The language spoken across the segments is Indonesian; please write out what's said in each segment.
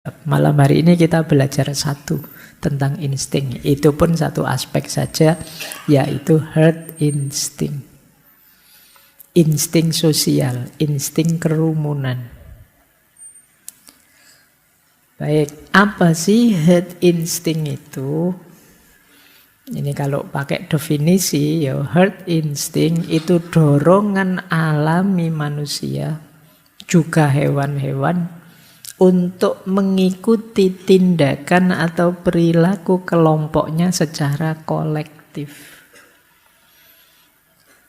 Malam hari ini kita belajar satu tentang insting. Itu pun satu aspek saja, yaitu herd instinct. Insting sosial, insting kerumunan. Baik, apa sih herd instinct itu? Ini kalau pakai definisi, ya herd instinct itu dorongan alami manusia, juga hewan-hewan, untuk mengikuti tindakan atau perilaku kelompoknya secara kolektif.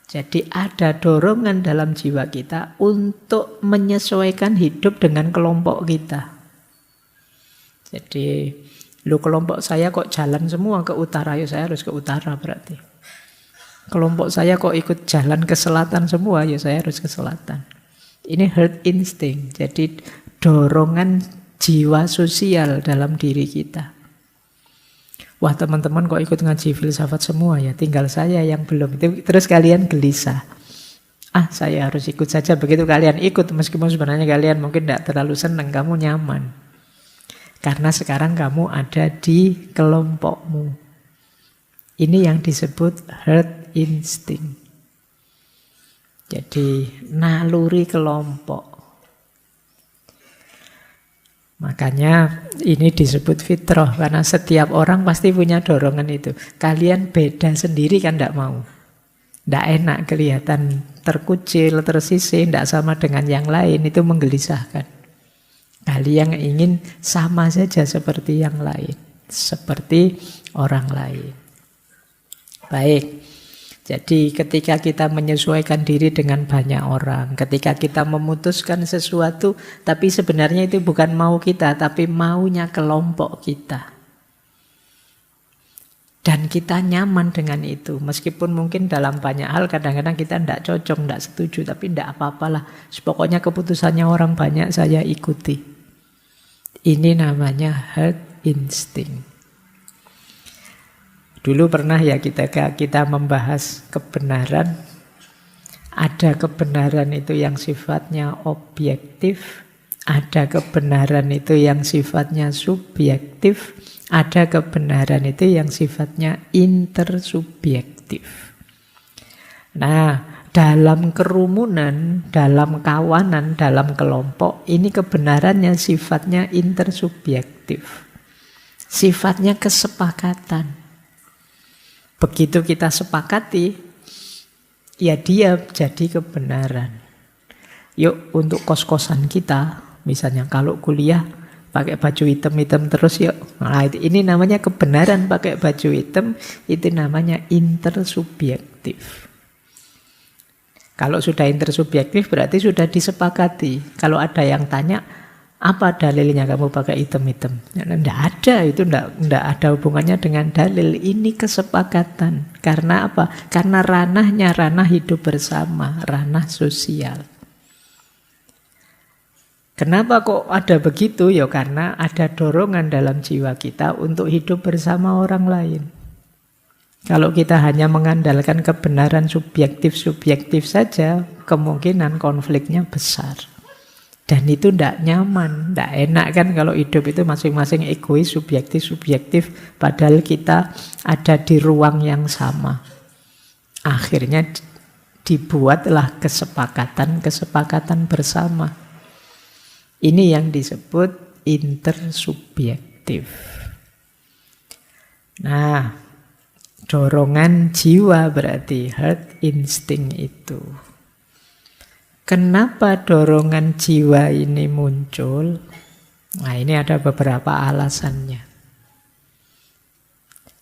Jadi ada dorongan dalam jiwa kita untuk menyesuaikan hidup dengan kelompok kita. Jadi, kelompok saya kok jalan semua ke utara, ya saya harus ke utara berarti. Kelompok saya kok ikut jalan ke selatan semua, ya saya harus ke selatan. Ini herd instinct, jadi dorongan jiwa sosial dalam diri kita. Wah, teman-teman kok ikut ngaji filsafat semua ya, tinggal saya yang belum. Terus kalian gelisah. Saya harus ikut saja. Begitu kalian ikut, meskipun sebenarnya kalian mungkin tidak terlalu senang, kamu nyaman. Karena sekarang kamu ada di kelompokmu. Ini yang disebut herd instinct. Jadi naluri kelompok. Makanya ini disebut fitrah, karena setiap orang pasti punya dorongan itu. Kalian beda sendiri kan tidak mau. Tidak enak kelihatan terkucil, tersisih, tidak sama dengan yang lain, itu menggelisahkan. Kalian ingin sama saja seperti yang lain, seperti orang lain. Baik. Jadi ketika kita menyesuaikan diri dengan banyak orang, ketika kita memutuskan sesuatu, tapi sebenarnya itu bukan mau kita, tapi maunya kelompok kita. Dan kita nyaman dengan itu, meskipun mungkin dalam banyak hal kadang-kadang kita tidak cocok, tidak setuju, tapi tidak apa-apalah. Pokoknya keputusannya orang banyak saya ikuti. Ini namanya herd instinct. Dulu pernah ya kita membahas kebenaran. Ada kebenaran itu yang sifatnya objektif, ada kebenaran itu yang sifatnya subjektif, ada kebenaran itu yang sifatnya intersubjektif. Nah, dalam kerumunan, dalam kawanan, dalam kelompok, ini kebenarannya sifatnya intersubjektif. Sifatnya kesepakatan. Begitu kita sepakati, ya dia jadi kebenaran. Yuk untuk kos-kosan kita, misalnya kalau kuliah pakai baju hitam-hitam terus yuk. Nah, ini namanya kebenaran pakai baju hitam, itu namanya intersubjektif. Kalau sudah intersubjektif berarti sudah disepakati. Kalau ada yang tanya, apa dalilnya kamu pakai hitam-hitam? Tidak ada, itu tidak ada hubungannya dengan dalil. Ini kesepakatan. Karena apa? Karena ranahnya ranah hidup bersama, ranah sosial. Kenapa kok ada begitu? Ya karena ada dorongan dalam jiwa kita untuk hidup bersama orang lain. Kalau kita hanya mengandalkan kebenaran subjektif-subjektif saja, kemungkinan konfliknya besar. Dan itu tidak nyaman, tidak enak kan kalau hidup itu masing-masing egois, subjektif-subjektif, padahal kita ada di ruang yang sama. Akhirnya dibuatlah kesepakatan bersama. Ini yang disebut intersubjektif. Nah, dorongan jiwa berarti herd instinct itu. Kenapa dorongan jiwa ini muncul? Nah, ini ada beberapa alasannya.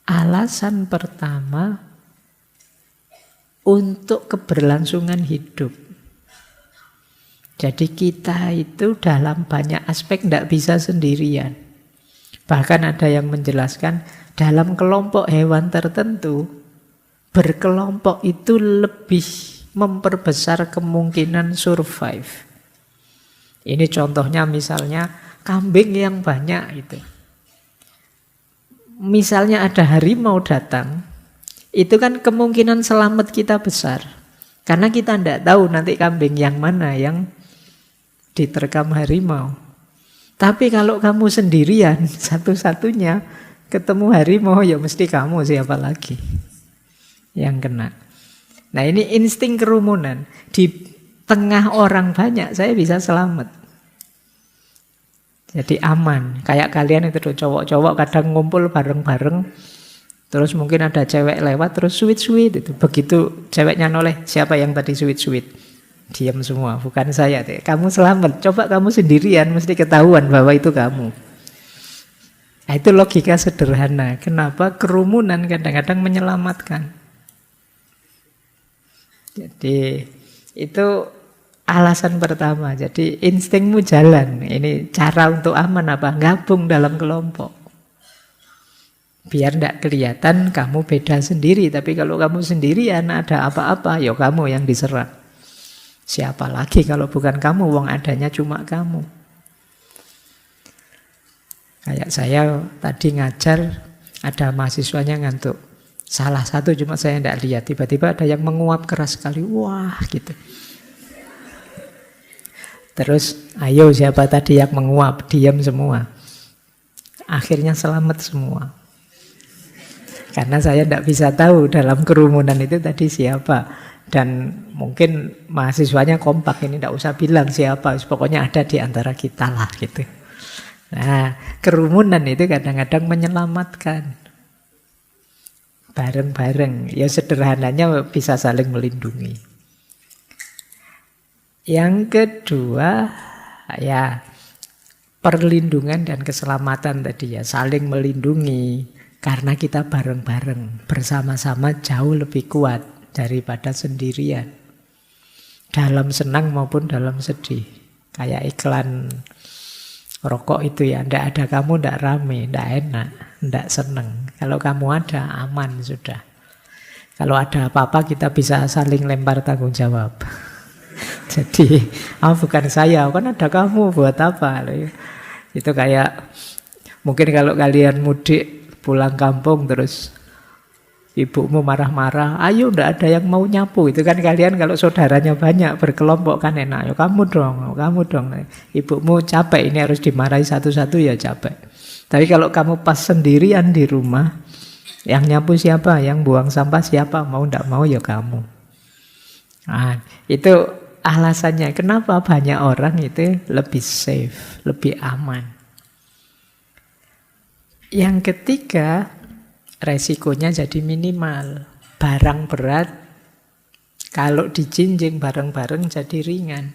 Alasan pertama, untuk keberlangsungan hidup. Jadi kita itu dalam banyak aspek tidak bisa sendirian. Bahkan ada yang menjelaskan, dalam kelompok hewan tertentu, berkelompok itu lebih memperbesar kemungkinan survive. Ini contohnya misalnya kambing yang banyak itu. Misalnya ada harimau datang, itu kan kemungkinan selamat kita besar. Karena kita tidak tahu nanti kambing yang mana yang diterkam harimau. Tapi kalau kamu sendirian, satu-satunya ketemu harimau, ya mesti kamu, siapa lagi yang kena. Nah ini insting kerumunan. Di tengah orang banyak saya bisa selamat. Jadi aman. Kayak kalian itu cowok-cowok kadang ngumpul bareng-bareng. Terus mungkin ada cewek lewat terus sweet-sweet itu. Begitu ceweknya noleh, siapa yang tadi sweet-sweet? Diam semua, bukan saya. Kamu selamat. Coba kamu sendirian mesti ketahuan bahwa itu kamu. Nah, itu logika sederhana. Kenapa kerumunan kadang-kadang menyelamatkan? Jadi itu alasan pertama. Jadi instingmu jalan. Ini cara untuk aman apa? Gabung dalam kelompok. Biar tidak kelihatan kamu beda sendiri. Tapi kalau kamu sendirian ada apa-apa, ya kamu yang diserang. Siapa lagi kalau bukan kamu, wong adanya cuma kamu. Kayak saya tadi ngajar, ada mahasiswanya ngantuk. Salah satu cuma saya tidak lihat, tiba-tiba ada yang menguap keras sekali. Wah gitu. Terus, ayo siapa tadi yang menguap? Diam semua. Akhirnya selamat semua. Karena saya tidak bisa tahu dalam kerumunan itu tadi siapa. Dan mungkin mahasiswanya kompak, ini tidak usah bilang siapa, pokoknya ada di antara kita lah gitu. Nah, kerumunan itu kadang-kadang menyelamatkan. Bareng-bareng, ya sederhananya bisa saling melindungi. Yang kedua, ya perlindungan dan keselamatan tadi ya, saling melindungi. Karena kita bareng-bareng, bersama-sama jauh lebih kuat daripada sendirian. Dalam senang maupun dalam sedih. Kayak iklan rokok itu ya, ndak ada kamu ndak rame, ndak enak, ndak seneng. Kalau kamu ada, aman sudah. Kalau ada apa-apa kita bisa saling lempar tanggung jawab. Jadi, bukan saya, kan ada kamu, buat apa? Itu kayak, mungkin kalau kalian mudik pulang kampung terus ibumu marah-marah, ayo ndak ada yang mau nyapu. Itu kan kalian kalau saudaranya banyak berkelompok kan enak. Ya kamu dong. Ibumu capek, ini harus dimarahi satu-satu ya capek. Tapi kalau kamu pas sendirian di rumah, yang nyapu siapa? Yang buang sampah siapa? Mau ndak mau ya kamu. Nah, itu alasannya kenapa banyak orang itu lebih safe, lebih aman. Yang ketiga, resikonya jadi minimal. Barang berat kalau dijinjing bareng-bareng jadi ringan.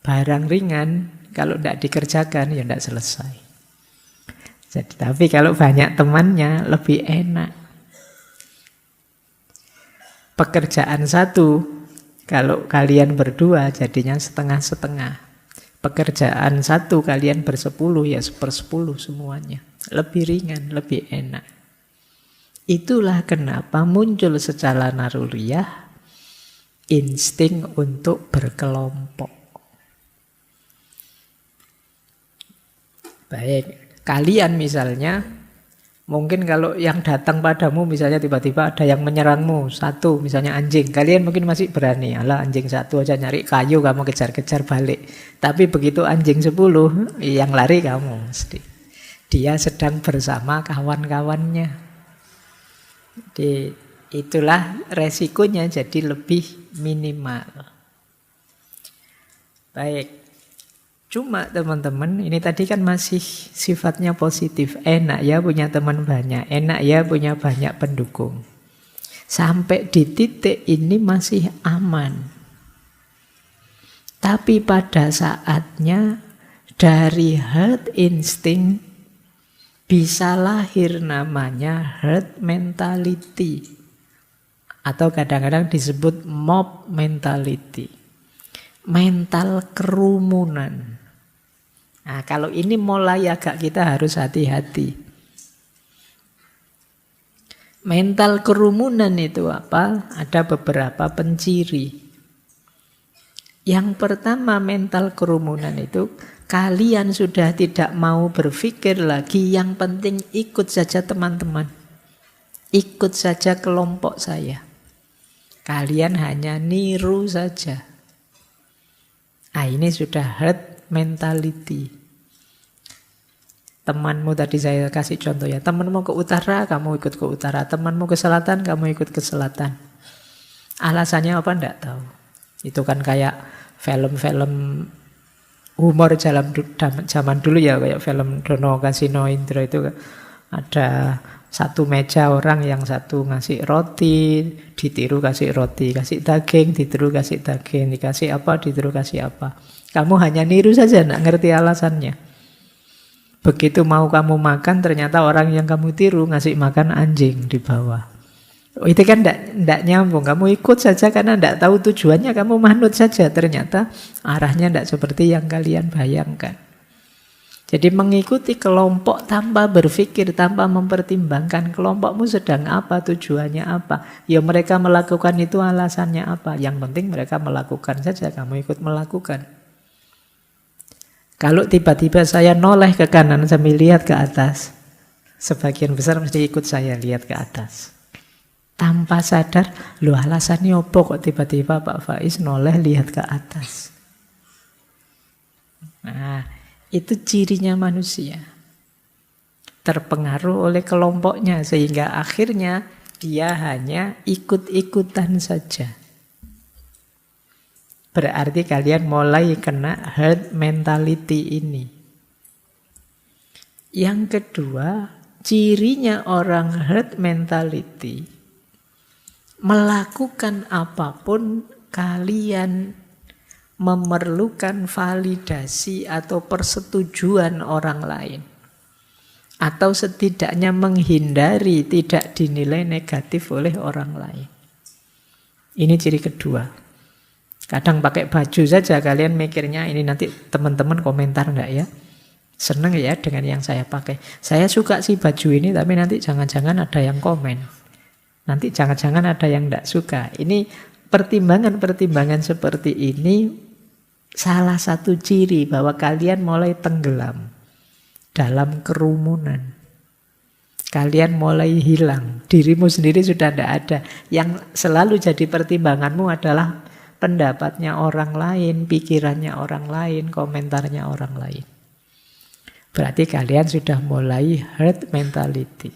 Barang ringan kalau tidak dikerjakan ya tidak selesai. Jadi, tapi kalau banyak temannya lebih enak. Pekerjaan satu kalau kalian berdua jadinya setengah-setengah. Pekerjaan satu kalian bersepuluh ya 1/10 semuanya. Lebih ringan, lebih enak. Itulah kenapa muncul secara naluriah insting untuk berkelompok. Baik, kalian misalnya, mungkin kalau yang datang padamu misalnya tiba-tiba ada yang menyerangmu, satu misalnya anjing, kalian mungkin masih berani, alah anjing satu aja nyari kayu kamu kejar-kejar balik. Tapi begitu anjing 10, yang lari kamu mesti. Dia sedang bersama kawan-kawannya. Jadi itulah resikonya jadi lebih minimal. Baik. Cuma teman-teman, ini tadi kan masih sifatnya positif. Enak ya punya teman banyak, enak ya punya banyak pendukung. Sampai di titik ini masih aman. Tapi pada saatnya dari herd instinct bisa lahir namanya herd mentality. Atau kadang-kadang disebut mob mentality. Mental kerumunan. Nah, kalau ini mulai agak kita harus hati-hati. Mental kerumunan itu apa? Ada beberapa penciri. Yang pertama mental kerumunan itu kalian sudah tidak mau berpikir lagi, yang penting ikut saja teman-teman. Ikut saja kelompok saya. Kalian hanya niru saja. Nah, ini sudah herd mentality. Temanmu tadi saya kasih contoh ya. Temanmu ke utara, kamu ikut ke utara. Temanmu ke selatan, kamu ikut ke selatan. Alasannya apa? Enggak tahu. Itu kan kayak film-film humor zaman dulu ya. Kayak film Dono Kasino Indro itu. Ada satu meja orang yang satu ngasih roti, ditiru kasih roti. Kasih daging, ditiru kasih daging. Dikasih apa, ditiru kasih apa. Kamu hanya niru saja, enggak ngerti alasannya. Begitu mau kamu makan, ternyata orang yang kamu tiru ngasih makan anjing di bawah. Itu kan enggak nyambung. Kamu ikut saja karena enggak tahu tujuannya, kamu manut saja. Ternyata arahnya enggak seperti yang kalian bayangkan. Jadi mengikuti kelompok tanpa berpikir, tanpa mempertimbangkan kelompokmu sedang apa, tujuannya apa. Ya mereka melakukan itu alasannya apa. Yang penting mereka melakukan saja, kamu ikut melakukan. Kalau tiba-tiba saya noleh ke kanan sambil lihat ke atas, sebagian besar mesti ikut saya lihat ke atas. Tanpa sadar, loh alasannya apa kok tiba-tiba Pak Faiz noleh lihat ke atas. Nah, itu cirinya manusia. Terpengaruh oleh kelompoknya sehingga akhirnya dia hanya ikut-ikutan saja. Berarti kalian mulai kena herd mentality ini. Yang kedua, cirinya orang herd mentality, melakukan apapun kalian memerlukan validasi atau persetujuan orang lain. Atau setidaknya menghindari tidak dinilai negatif oleh orang lain. Ini ciri kedua. Kadang pakai baju saja kalian mikirnya ini nanti teman-teman komentar enggak ya? Seneng ya dengan yang saya pakai. Saya suka sih baju ini tapi nanti jangan-jangan ada yang komen. Nanti jangan-jangan ada yang enggak suka. Ini pertimbangan-pertimbangan seperti ini salah satu ciri bahwa kalian mulai tenggelam dalam kerumunan. Kalian mulai hilang. Dirimu sendiri sudah enggak ada. Yang selalu jadi pertimbanganmu adalah pendapatnya orang lain, pikirannya orang lain, komentarnya orang lain. Berarti kalian sudah mulai herd mentality.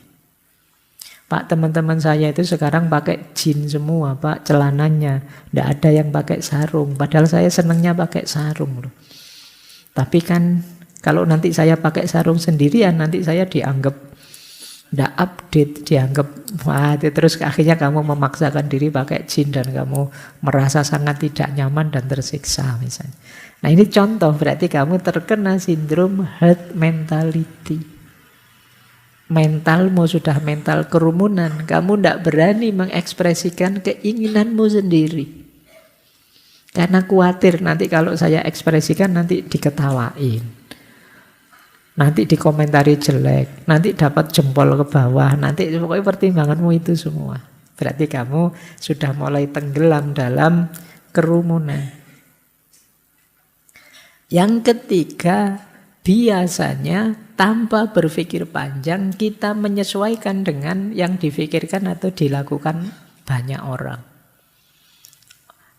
Pak, teman-teman saya itu sekarang pakai jeans semua, Pak, celananya. Tidak ada yang pakai sarung. Padahal saya senangnya pakai sarung loh. Tapi kan kalau nanti saya pakai sarung sendirian, nanti saya dianggap tidak update, dianggap wah, terus akhirnya kamu memaksakan diri pakai jeans dan kamu merasa sangat tidak nyaman dan tersiksa misalnya. Nah ini contoh berarti kamu terkena sindrom herd mentality. Mentalmu sudah mental kerumunan, kamu tidak berani mengekspresikan keinginanmu sendiri. Karena khawatir nanti kalau saya ekspresikan nanti diketawain. Nanti dikomentari jelek, nanti dapat jempol ke bawah, nanti pokoknya pertimbanganmu itu semua. Berarti kamu sudah mulai tenggelam dalam kerumunan. Yang ketiga, biasanya tanpa berpikir panjang kita menyesuaikan dengan yang difikirkan atau dilakukan banyak orang.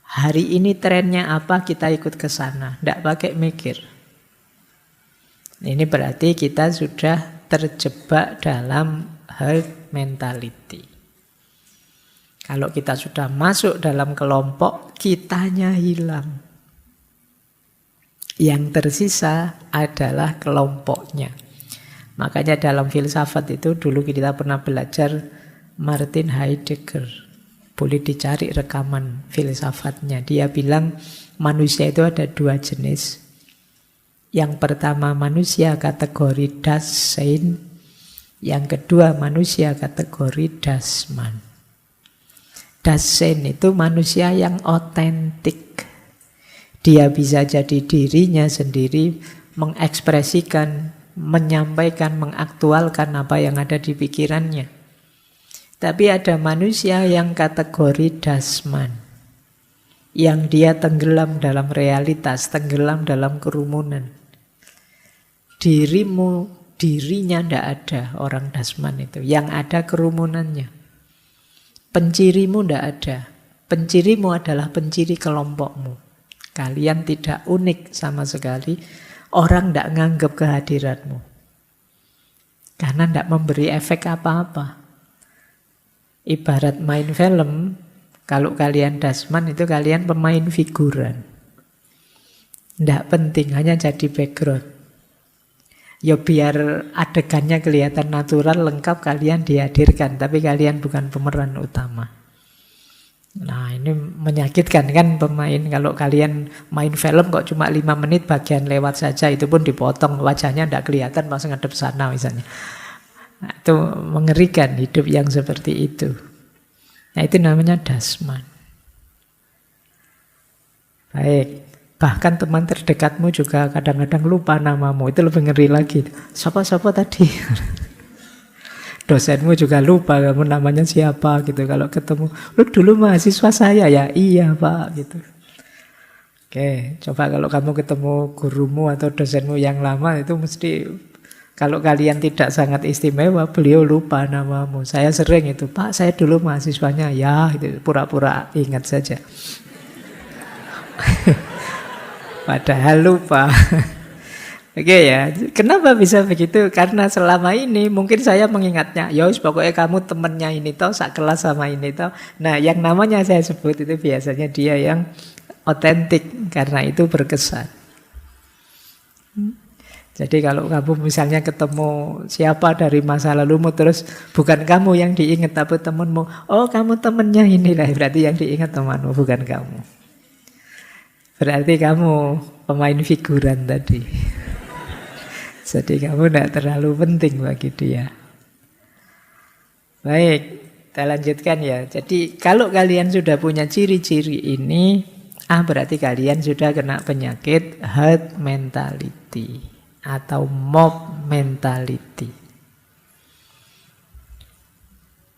Hari ini trennya apa, kita ikut ke sana, tidak pakai mikir. Ini berarti kita sudah terjebak dalam herd mentality. Kalau kita sudah masuk dalam kelompok, kitanya hilang. Yang tersisa adalah kelompoknya. Makanya dalam filsafat itu dulu kita pernah belajar Martin Heidegger. Boleh dicari rekaman filsafatnya. Dia bilang manusia itu ada dua jenis. Yang pertama manusia kategori Dasein, yang kedua manusia kategori Dasman. Dasein itu manusia yang otentik. Dia bisa jadi dirinya sendiri, mengekspresikan, menyampaikan, mengaktualkan apa yang ada di pikirannya. Tapi ada manusia yang kategori Dasman, yang dia tenggelam dalam realitas, tenggelam dalam kerumunan. Dirinya tidak ada orang Dasman itu. Yang ada kerumunannya. Pencirimu tidak ada. Pencirimu adalah penciri kelompokmu. Kalian tidak unik sama sekali. Orang tidak nganggap kehadiranmu. Karena tidak memberi efek apa-apa. Ibarat main film, kalau kalian dasman itu kalian pemain figuran. Tidak penting, hanya jadi background. Ya biar adegannya kelihatan natural, lengkap, kalian dihadirkan. Tapi kalian bukan pemeran utama. Nah ini menyakitkan kan pemain. Kalau kalian main film kok cuma 5 menit bagian lewat saja, itu pun dipotong, wajahnya tidak kelihatan, pas ngadep sana misalnya. Nah, itu mengerikan hidup yang seperti itu. Nah itu namanya dasman. Baik. Bahkan teman terdekatmu juga kadang-kadang lupa namamu. Itu lebih ngeri lagi. Siapa tadi? Dosenmu juga lupa kamu namanya siapa gitu. Kalau ketemu, lu dulu mahasiswa saya ya? Iya Pak gitu. Oke, coba kalau kamu ketemu gurumu atau dosenmu yang lama, itu mesti, kalau kalian tidak sangat istimewa, beliau lupa namamu. Saya sering itu, Pak saya dulu mahasiswanya. Ya itu pura-pura ingat saja. Padahal lupa. Oke ya, kenapa bisa begitu? Karena selama ini mungkin saya mengingatnya, ya pokoknya kamu temennya ini toh, sak kelas sama ini toh. Nah yang namanya saya sebut itu biasanya dia yang otentik, karena itu berkesan. Jadi kalau kamu misalnya ketemu siapa dari masa lalumu, terus bukan kamu yang diingat tapi temanmu, oh kamu temennya inilah, berarti yang diingat temanmu bukan kamu. Berarti kamu pemain figuran tadi. Jadi kamu tidak terlalu penting bagi dia. Baik, kita lanjutkan ya. Jadi kalau kalian sudah punya ciri-ciri ini, berarti kalian sudah kena penyakit herd mentality atau mob mentality.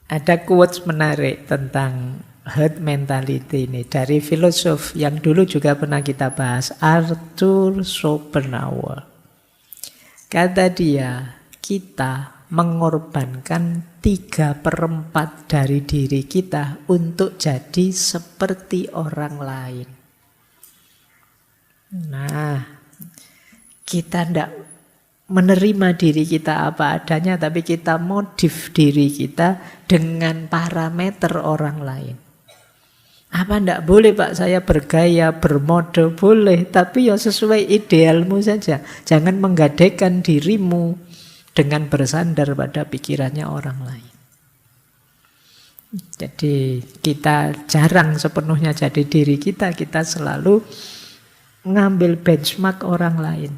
Ada quotes menarik tentang herd mentality ini dari filosof yang dulu juga pernah kita bahas, Arthur Schopenhauer. Kata dia, kita mengorbankan 3/4 dari diri kita untuk jadi seperti orang lain. Nah, kita tidak menerima diri kita apa adanya, tapi kita modif diri kita dengan parameter orang lain. Apa enggak boleh Pak saya bergaya, bermode? Boleh, tapi ya sesuai idealmu saja. Jangan menggadaikan dirimu dengan bersandar pada pikirannya orang lain. Jadi kita jarang sepenuhnya jadi diri kita selalu ngambil benchmark orang lain.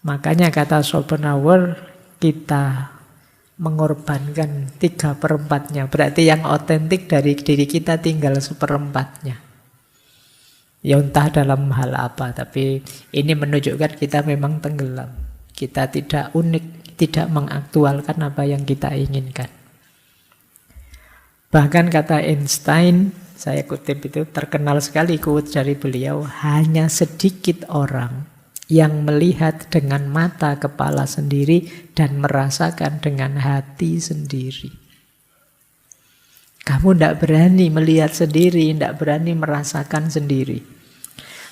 Makanya kata Schopenhauer, kita mengorbankan 3/4-nya. Berarti yang otentik dari diri kita tinggal 1/4-nya. Ya entah dalam hal apa, tapi ini menunjukkan kita memang tenggelam. Kita tidak unik, tidak mengaktualkan apa yang kita inginkan. Bahkan kata Einstein, saya kutip itu, terkenal sekali quote dari beliau, hanya sedikit orang yang melihat dengan mata kepala sendiri dan merasakan dengan hati sendiri. Kamu tidak berani melihat sendiri, tidak berani merasakan sendiri.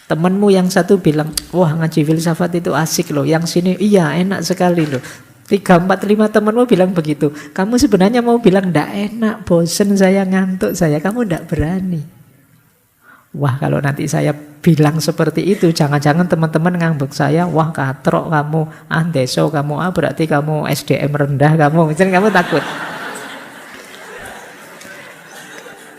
Temanmu yang satu bilang, wah ngaji filsafat itu asik loh. Yang sini, iya enak sekali loh. 3, 4, 5 temanmu bilang begitu. Kamu sebenarnya mau bilang, tidak enak, bosen saya, ngantuk saya. Kamu tidak berani. Wah kalau nanti saya bilang seperti itu, jangan-jangan teman-teman ngambek saya, wah katrok kamu, deso kamu, berarti kamu SDM rendah kamu, misalnya kamu takut.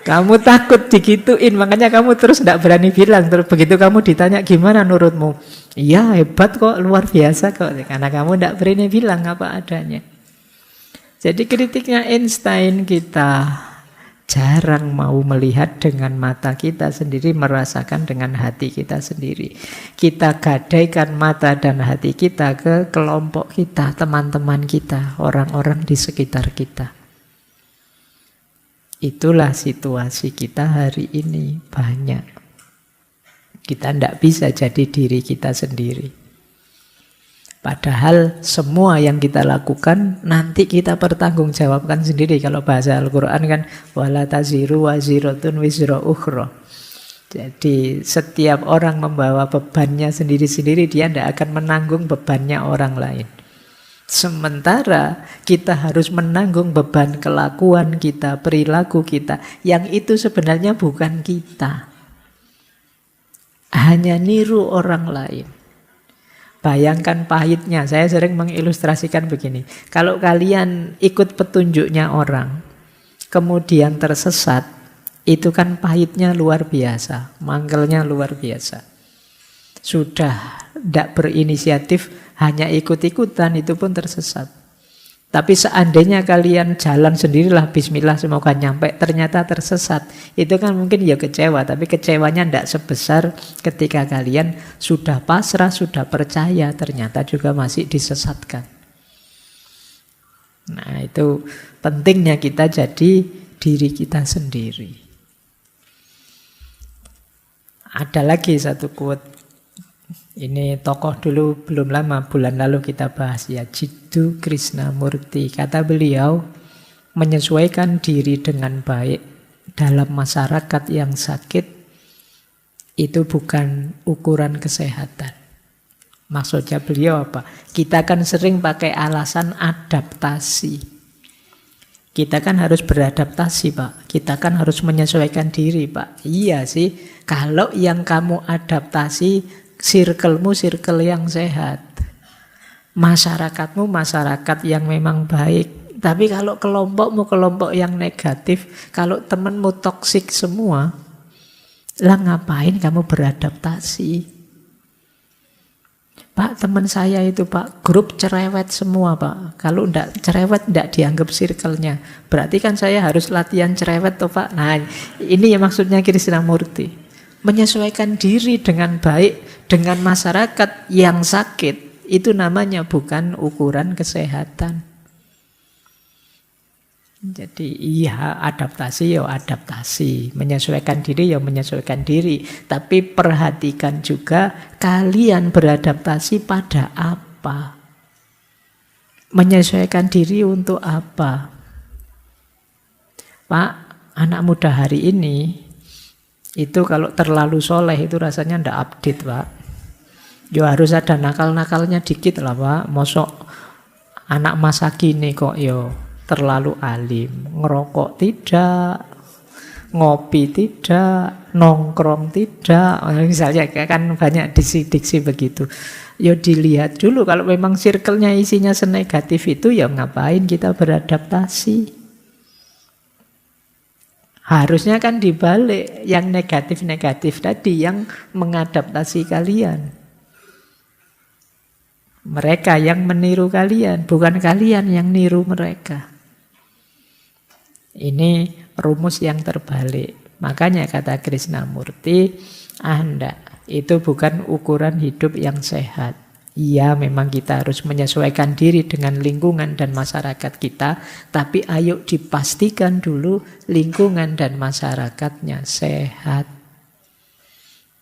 Kamu takut digituin, makanya kamu terus tidak berani bilang. Terus begitu kamu ditanya gimana menurutmu, iya hebat kok, luar biasa kok, karena kamu tidak berani bilang apa adanya. Jadi kritiknya Einstein, kita jarang mau melihat dengan mata kita sendiri, merasakan dengan hati kita sendiri. Kita gadaikan mata dan hati kita ke kelompok kita, teman-teman kita, orang-orang di sekitar kita. Itulah situasi kita hari ini banyak. Kita tidak bisa jadi diri kita sendiri. Padahal semua yang kita lakukan nanti kita pertanggungjawabkan sendiri. Kalau bahasa Al-Quran kan wala taziru waziratun wizra ukhra. Jadi setiap orang membawa bebannya sendiri-sendiri, dia tidak akan menanggung bebannya orang lain. Sementara kita harus menanggung beban kelakuan kita, perilaku kita, yang itu sebenarnya bukan kita. Hanya niru orang lain. Bayangkan pahitnya, saya sering mengilustrasikan begini. Kalau kalian ikut petunjuknya orang, kemudian tersesat, itu kan pahitnya luar biasa, mangkelnya luar biasa. Sudah tidak berinisiatif, hanya ikut-ikutan, itu pun tersesat. Tapi seandainya kalian jalan sendirilah, bismillah semoga nyampe, ternyata tersesat, itu kan mungkin ya kecewa, tapi kecewanya tidak sebesar ketika kalian sudah pasrah, sudah percaya, ternyata juga masih disesatkan. Nah, itu pentingnya kita jadi diri kita sendiri. Ada lagi satu quote. Ini tokoh dulu belum lama, bulan lalu kita bahas ya, Jiddu Krishnamurti. Kata beliau, menyesuaikan diri dengan baik dalam masyarakat yang sakit itu bukan ukuran kesehatan. Maksudnya beliau apa? Kita kan sering pakai alasan adaptasi. Kita kan harus beradaptasi, Pak. Kita kan harus menyesuaikan diri, Pak. Iya sih, kalau yang kamu adaptasi circle-mu circle yang sehat, masyarakatmu masyarakat yang memang baik. Tapi kalau kelompokmu kelompok yang negatif, kalau temanmu toksik semua, lah ngapain kamu beradaptasi? Pak, teman saya itu Pak, grup cerewet semua Pak. Kalau enggak cerewet enggak dianggap circle-nya. Berarti kan saya harus latihan cerewet toh Pak. Nah, ini ya maksudnya Krishnamurti. Menyesuaikan diri dengan baik dengan masyarakat yang sakit, itu namanya bukan ukuran kesehatan. Jadi iya, adaptasi ya adaptasi, menyesuaikan diri ya menyesuaikan diri. Tapi perhatikan juga kalian beradaptasi pada apa, menyesuaikan diri untuk apa. Pak, anak muda hari ini itu kalau terlalu soleh itu rasanya ndak update Pak. Yo harus ada nakal-nakalnya dikit lah Pak. Mosok anak masa kini kok yo terlalu alim, ngerokok tidak, ngopi tidak, nongkrong tidak. Misalnya kan banyak diksi-diksi begitu. Yo dilihat dulu kalau memang circle-nya isinya senegatif itu ya ngapain kita beradaptasi. Harusnya kan dibalik, yang negatif-negatif tadi yang mengadaptasi kalian. Mereka yang meniru kalian, bukan kalian yang niru mereka. Ini rumus yang terbalik. Makanya kata Krishnamurti, Anda itu bukan ukuran hidup yang sehat. Iya, memang kita harus menyesuaikan diri dengan lingkungan dan masyarakat kita, tapi ayo dipastikan dulu lingkungan dan masyarakatnya sehat.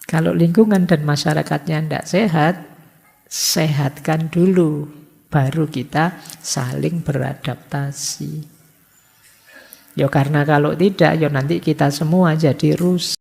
Kalau lingkungan dan masyarakatnya tidak sehat, sehatkan dulu, baru kita saling beradaptasi. Ya karena kalau tidak, ya nanti kita semua jadi rusak.